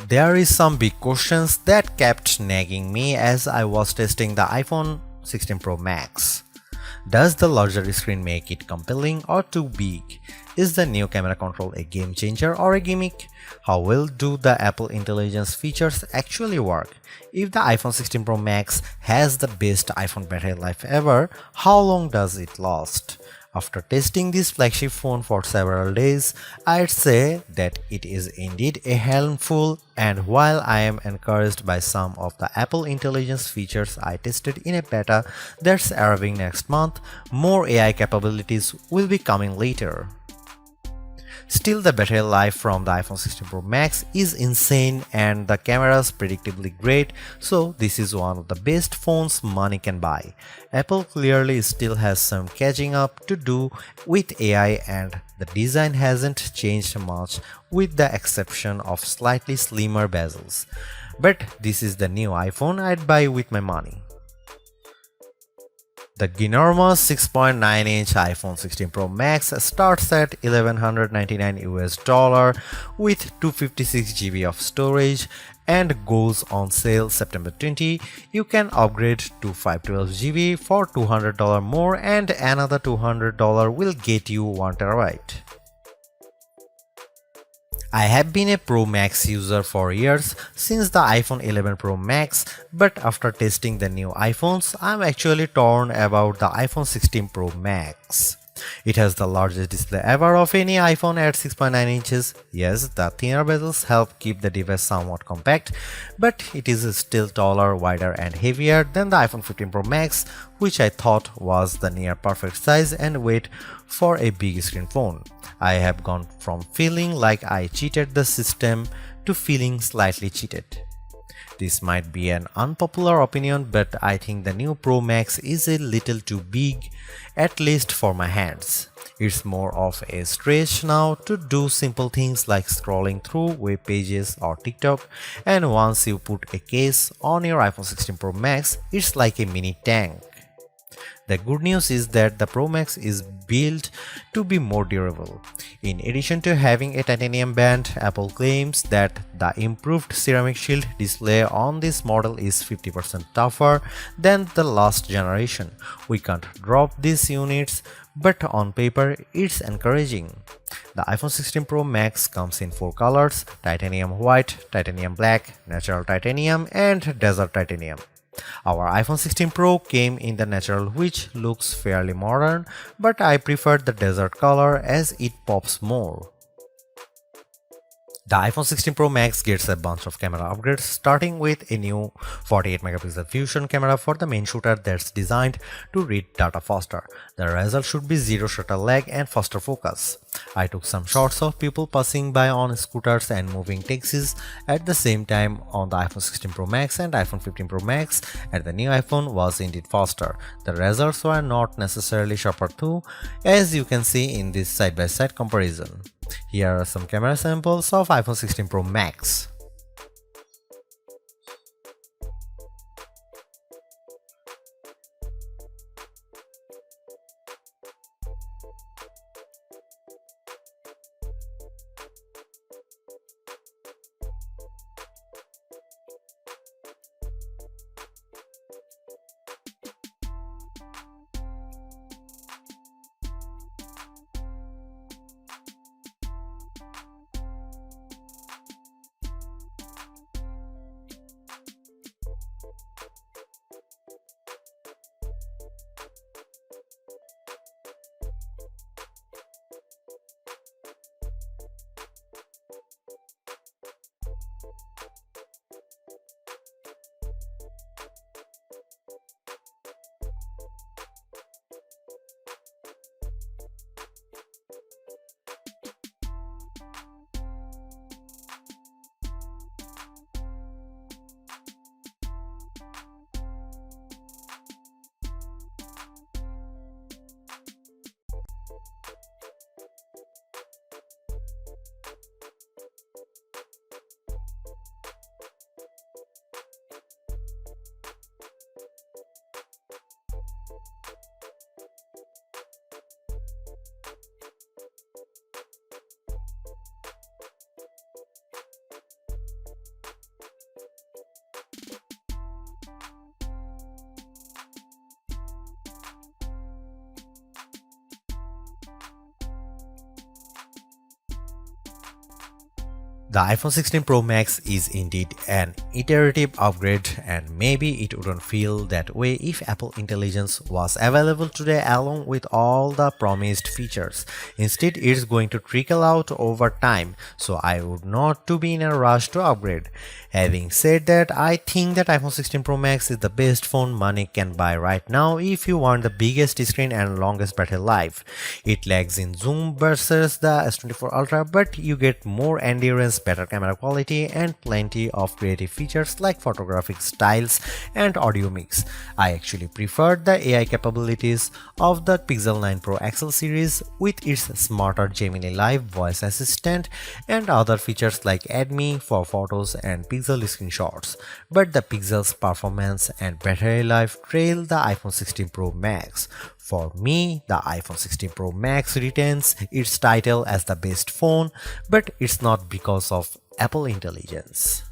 There is some big questions that kept nagging me as I was testing the iPhone 16 Pro Max. Does the larger screen make it compelling or too big? Is the new camera control a game changer or a gimmick? How well do the Apple Intelligence features actually work? If the iPhone 16 Pro Max has the best iPhone battery life ever, how long does it last? After testing this flagship phone for several days, I'd say that it is indeed a handful, and while I am encouraged by some of the Apple Intelligence features I tested in a beta that's arriving next month, more AI capabilities will be coming later. Still, the battery life from the iPhone 16 Pro Max is insane and the camera's predictably great, so this is one of the best phones money can buy. Apple clearly still has some catching up to do with AI, and the design hasn't changed much with the exception of slightly slimmer bezels. But this is the new iPhone I'd buy with my money. The ginormous 6.9-inch iPhone 16 Pro Max starts at $1,199 US with 256 GB of storage and goes on sale September 20. You can upgrade to 512 GB for $200 more, and another $200 will get you 1 TB. I have been a Pro Max user for years, since the iPhone 11 Pro Max, but after testing the new iPhones, I'm actually torn about the iPhone 16 Pro Max. It has the largest display ever of any iPhone at 6.9 inches. Yes, the thinner bezels help keep the device somewhat compact, but it is still taller, wider and heavier than the iPhone 15 Pro Max, which I thought was the near perfect size and weight for a big screen phone. I have gone from feeling like I cheated the system to feeling slightly cheated. This might be an unpopular opinion, but I think the new Pro Max is a little too big, at least for my hands. It's more of a stretch now to do simple things like scrolling through web pages or TikTok, and once you put a case on your iPhone 16 Pro Max, it's like a mini tank. The good news is that the Pro Max is built to be more durable. In addition to having a titanium band, Apple claims that the improved ceramic shield display on this model is 50% tougher than the last generation. We can't drop these units, but on paper it's encouraging. The iPhone 16 Pro Max comes in 4 colors: titanium white, titanium black, natural titanium, and desert titanium. Our iPhone 16 Pro came in the natural, which looks fairly modern, but I prefer the desert color as it pops more. The iPhone 16 Pro Max gets a bunch of camera upgrades, starting with a new 48 megapixel fusion camera for the main shooter that's designed to read data faster. The result should be zero shutter lag and faster focus. I took some shots of people passing by on scooters and moving taxis at the same time on the iPhone 16 Pro Max and iPhone 15 Pro Max, and the new iPhone was indeed faster. The results were not necessarily sharper too, as you can see in this side-by-side comparison. Here are some camera samples of iPhone 16 Pro Max. The iPhone 16 Pro Max is indeed an iterative upgrade, and maybe it wouldn't feel that way if Apple Intelligence was available today along with all the promised features. Instead, it's going to trickle out over time, so I would not to be in a rush to upgrade. Having said that, I think that iPhone 16 Pro Max is the best phone money can buy right now if you want the biggest screen and longest battery life. It lags in zoom versus the S24 Ultra, but you get more endurance, better camera quality, and plenty of creative features like photographic styles and audio mix. I actually preferred the AI capabilities of the Pixel 9 Pro XL series with its smarter Gemini Live voice assistant and other features like Add Me for photos and Pixel screenshots. But the Pixel's performance and battery life trail the iPhone 16 Pro Max. For me, the iPhone 16 Pro Max retains its title as the best phone, but it's not because of Apple Intelligence.